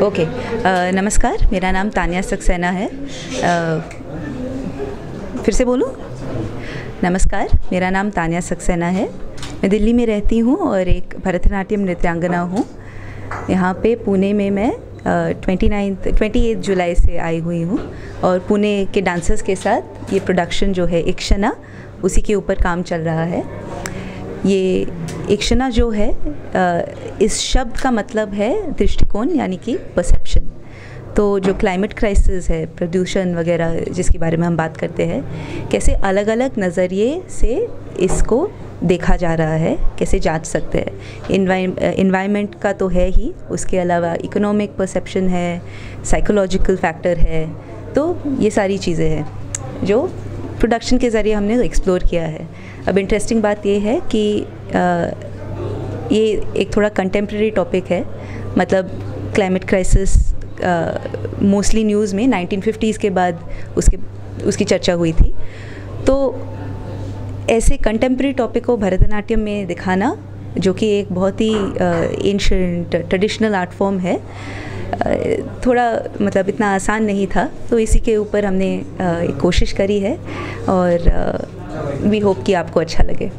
Okay, नमस्कार, मेरा नाम तानिया सक्सेना है। फिर से बोलूं? नमस्कार, मेरा नाम तानिया सक्सेना है। मैं दिल्ली में रहती हूँ और एक भरतनाट्यम नृत्यांगना हूँ। यहाँ पे पुणे में मैं 28 जुलाई से आई हुई हूँ और पुणे के डांसर्स के साथ ये प्रोडक्शन जो है इक्षना, उसी के ऊपर काम चल रहा है। ये इक्षना जो है, इस शब्द का मतलब है दृष्टिकोण, यानी कि परसेप्शन। तो जो क्लाइमेट क्राइसिस है, प्रदूषण वगैरह जिसके बारे में हम बात करते हैं, कैसे अलग अलग नज़रिए से इसको देखा जा रहा है, कैसे जांच सकते हैं। इन्वायरमेंट का तो है ही, उसके अलावा इकोनॉमिक परसेप्शन है, साइकोलॉजिकल फैक्टर है। तो ये सारी चीज़ें हैं जो प्रोडक्शन के ज़रिए हमने एक्सप्लोर किया है। अब इंटरेस्टिंग बात ये है कि ये एक थोड़ा कंटेम्प्रेरी टॉपिक है। मतलब क्लाइमेट क्राइसिस मोस्टली न्यूज़ में 1950s के बाद उसकी चर्चा हुई थी। तो ऐसे कंटेम्प्रेरी टॉपिक को भरतनाट्यम में दिखाना, जो कि एक बहुत ही एंशिएंट ट्रेडिशनल आर्ट फॉर्म है, थोड़ा मतलब इतना आसान नहीं था। तो इसी के ऊपर हमने एक कोशिश करी है और वी होप कि आपको अच्छा लगे।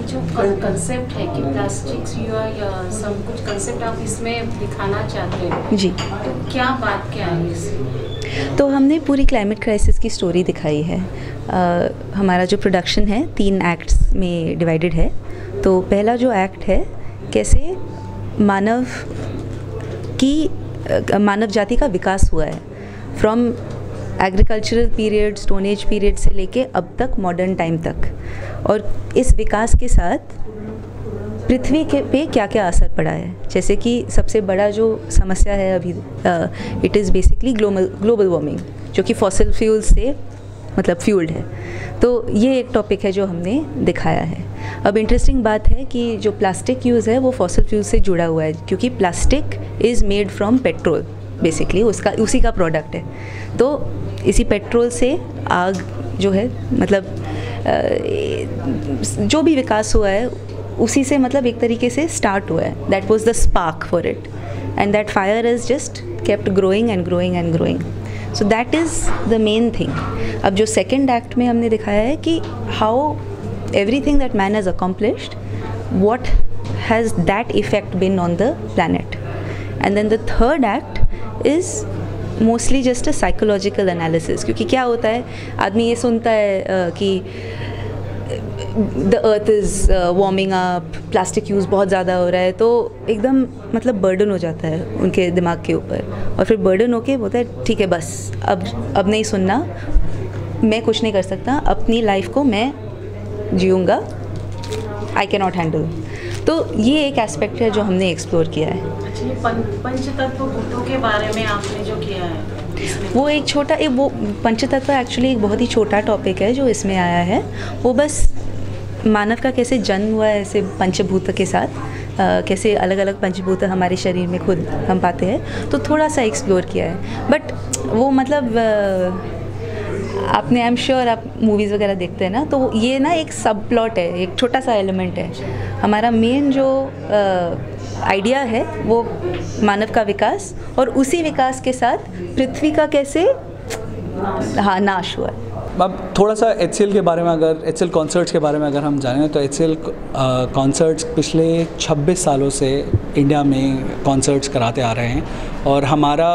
जो कंसेप्ट है कि प्लास्टिक्स या सब कुछ कंसेप्ट आप इसमें दिखाना चाहते हैं जी, तो क्या बात क्या है इसमें? तो हमने पूरी क्लाइमेट क्राइसिस की स्टोरी दिखाई है। हमारा जो प्रोडक्शन है 3 एक्ट्स में डिवाइडेड है। तो पहला जो एक्ट है, कैसे मानव जाति का विकास हुआ है, from agricultural period, stone age period से लेके अब तक मॉडर्न टाइम तक, और इस विकास के साथ पृथ्वी के पे क्या क्या असर पड़ा है। जैसे कि सबसे बड़ा जो समस्या है अभी, it is basically global warming, जो कि फॉसिल फ्यूल से मतलब फ्यूल्ड है। तो ये एक टॉपिक है जो हमने दिखाया है। अब इंटरेस्टिंग बात है कि जो प्लास्टिक यूज़ है वो फॉसिल फ्यूल से जुड़ा हुआ है, क्योंकि plastic is made from petrol, basically उसी का प्रोडक्ट है। तो इसी पेट्रोल से आग जो है, मतलब जो भी विकास हुआ है उसी से, मतलब एक तरीके से स्टार्ट हुआ है। That was the spark for it, and that fire is just kept growing and growing and growing. So that is the main thing. अब जो सेकेंड एक्ट में हमने दिखाया है कि how everything that man has accomplished, what has that effect been on the planet. And then the third act is mostly just a psychological analysis. क्योंकि क्या होता है, आदमी ये सुनता है कि the earth is warming up, plastic use बहुत ज़्यादा हो रहा है, तो एकदम मतलब बर्डन हो जाता है उनके दिमाग के ऊपर। और फिर बर्डन होके बोलता है ठीक है बस अब नहीं सुनना, मैं कुछ नहीं कर सकता, अपनी लाइफ को मैं जीऊँगा, आई कैन नॉट हैंडल। तो ये एक एस्पेक्ट है जो हमने एक्सप्लोर किया है। पंचतत्व भूतों के बारे में आपने जो किया है, वो एक छोटा वो पंचतत्व एक्चुअली एक बहुत ही छोटा टॉपिक है जो इसमें आया है। वो बस मानव का कैसे जन्म हुआ है ऐसे पंचभूत के साथ, कैसे अलग अलग पंचभूत हमारे शरीर में खुद हम पाते हैं, तो थोड़ा सा एक्सप्लोर किया है। बट वो मतलब आपने, आई एम श्योर आप मूवीज़ वगैरह देखते हैं ना, तो ये ना एक सब प्लॉट है, एक छोटा सा एलिमेंट है। हमारा मेन जो आइडिया है वो मानव का विकास, और उसी विकास के साथ पृथ्वी का कैसे नाश हुआ है। अब थोड़ा सा HCL के बारे में, अगर HCL कॉन्सर्ट्स के बारे में अगर हम जानें, तो HCL कॉन्सर्ट्स पिछले 26 सालों से इंडिया में कॉन्सर्ट्स कराते आ रहे हैं। और हमारा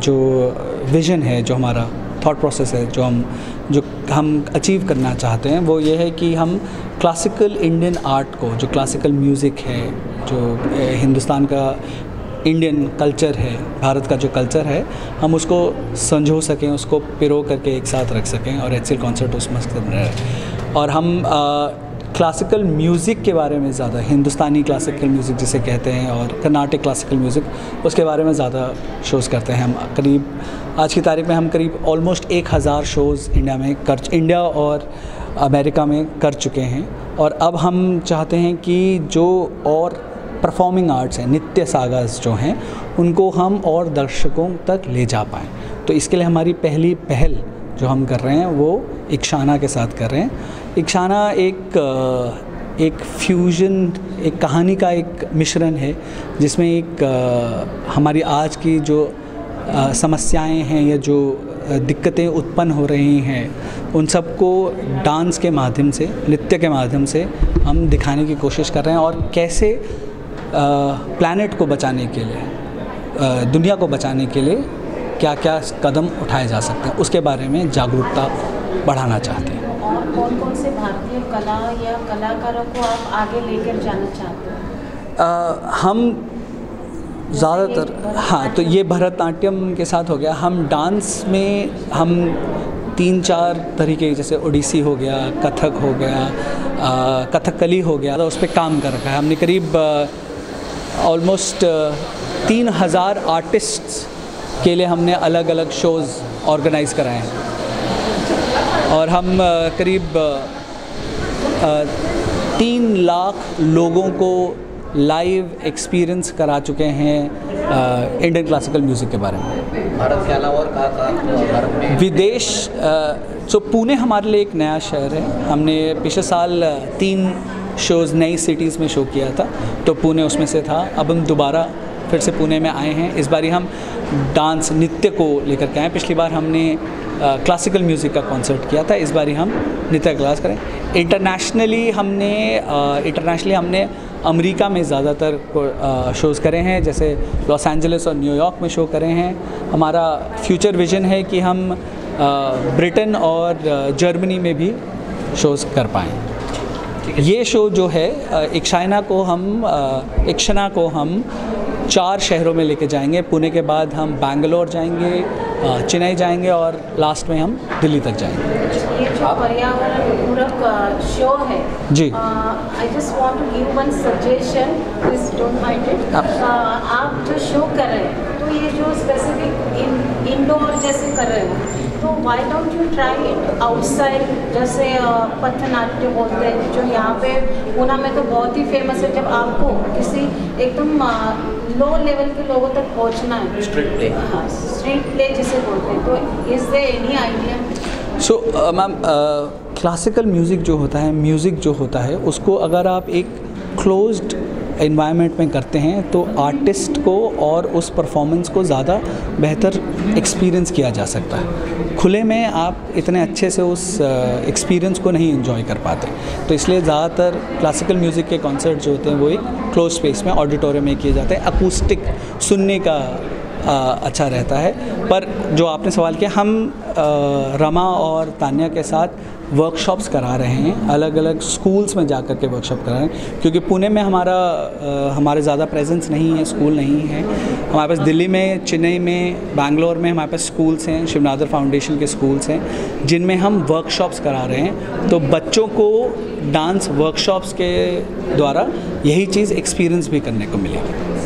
जो विज़न है, जो हमारा थॉट प्रोसेस है, जो हम अचीव करना चाहते हैं, वो ये है कि हम क्लासिकल इंडियन आर्ट को, जो क्लासिकल म्यूज़िक है, जो हिंदुस्तान का इंडियन कल्चर है, भारत का जो कल्चर है, हम उसको संजो सकें, उसको पिरो करके एक साथ रख सकें। और HCL कॉन्सर्ट उस मकसद में है। और हम क्लासिकल म्यूज़िक के बारे में ज़्यादा, हिंदुस्तानी क्लासिकल म्यूज़िक जिसे कहते हैं, और कर्नाटक क्लासिकल म्यूज़िक, उसके बारे में ज़्यादा शोज़ करते हैं। हम करीब आज की तारीख में हम करीब ऑलमोस्ट 1000 शोज़ इंडिया और अमेरिका में कर चुके हैं। और अब हम चाहते हैं कि जो और परफॉर्मिंग आर्ट्स हैं, नृत्य सागास जो हैं, उनको हम और दर्शकों तक ले जा पाएँ। तो इसके लिए हमारी पहली पहल जो हम कर रहे हैं वो इक्षाना के साथ कर रहे हैं। इक्षाना एक एक फ्यूजन, एक कहानी का एक मिश्रण है जिसमें एक हमारी आज की जो समस्याएं हैं या जो दिक्कतें उत्पन्न हो रही हैं उन सबको डांस के माध्यम से, नृत्य के माध्यम से हम दिखाने की कोशिश कर रहे हैं और कैसे प्लैनेट को बचाने के लिए, दुनिया को बचाने के लिए क्या क्या कदम उठाए जा सकते हैं उसके बारे में जागरूकता बढ़ाना चाहते हैं। और कौन कौन से भारतीय कला या कलाकारों को आप आगे लेकर जाना चाहते हैं? हम ज़्यादातर, हाँ, तो ये भरतनाट्यम के साथ हो गया। हम डांस में हम 3-4 तरीके, जैसे ओडिसी हो गया, कथक हो गया, कथकली हो गया, तो उस पर काम कर रखा है हमने। करीब ऑलमोस्ट 3000 आर्टिस्ट्स के लिए हमने अलग अलग शोज़ ऑर्गेनाइज़ कराए हैं और हम करीब 3 लाख लोगों को लाइव एक्सपीरियंस करा चुके हैं इंडियन क्लासिकल म्यूज़िक के बारे में। भारत के अलावा और कहाँ भारत में? विदेश, तो पुणे हमारे लिए एक नया शहर है। हमने पिछले साल 3 शोज़ नई सिटीज़ में शो किया था, तो पुणे उसमें से था। अब हम दोबारा फिर से पुणे में आए हैं। इस बारी हम डांस, नृत्य को लेकर के आए। पिछली बार हमने क्लासिकल म्यूज़िक का कॉन्सर्ट किया था, इस बारी हम नृत्य क्लास करें। इंटरनेशनली हमने अमेरिका में ज़्यादातर शोज़ करे हैं, जैसे लॉस एंजलिस और न्यूयॉर्क में शो करे हैं। हमारा फ्यूचर विज़न है कि हम ब्रिटेन और जर्मनी में भी शोज़ कर पाएँ। ये शो जो है इक्शाना को हम 4 शहरों में लेके जाएंगे। पुणे के बाद हम बैंगलोर जाएंगे, चेन्नई जाएंगे और लास्ट में हम दिल्ली तक जाएंगे। ये जो पर्यावरण पूरक शो है ji, I just want to give one suggestion, please don't mind it. आप जो शो कर रहे हैं तो ये जो स्पेसिफिक इंडोर जैसे कर रहे हो, तो why don't you try it outside, जैसे पथनाट्य बोलते हैं जो यहाँ पे पूना में तो बहुत ही फेमस है। जब आपको किसी एकदम लो लेवल के लोगों तक पहुँचना है, स्ट्रीट प्ले, हाँ, स्ट्रीट प्ले जिसे बोलते हैं, तो is there any idea? So ma'am, classical music जो होता है उसको अगर आप एक क्लोज्ड एनवायरनमेंट में करते हैं तो आर्टिस्ट को और उस परफॉर्मेंस को ज़्यादा बेहतर एक्सपीरियंस किया जा सकता है। खुले में आप इतने अच्छे से उस एक्सपीरियंस को नहीं एंजॉय कर पाते, तो इसलिए ज़्यादातर क्लासिकल म्यूज़िक के कॉन्सर्ट जो होते हैं वो एक क्लोज स्पेस में, ऑडिटोरियम में किए जाते हैं। अकूस्टिक सुनने का अच्छा रहता है। पर जो आपने सवाल किया, हम रमा और तान्या के साथ वर्कशॉप्स करा रहे हैं, अलग अलग स्कूल्स में जा कर के वर्कशॉप करा रहे हैं, क्योंकि पुणे में हमारे ज़्यादा प्रेजेंस नहीं है, स्कूल नहीं है। हमारे पास दिल्ली में, चेन्नई में, बैंगलोर में हमारे पास स्कूल्स हैं, शिवनादर फाउंडेशन के स्कूल्स हैं जिनमें हम वर्कशॉप्स करा रहे हैं। तो बच्चों को डांस वर्कशॉप्स के द्वारा यही चीज़ एक्सपीरियंस भी करने को मिलेगी।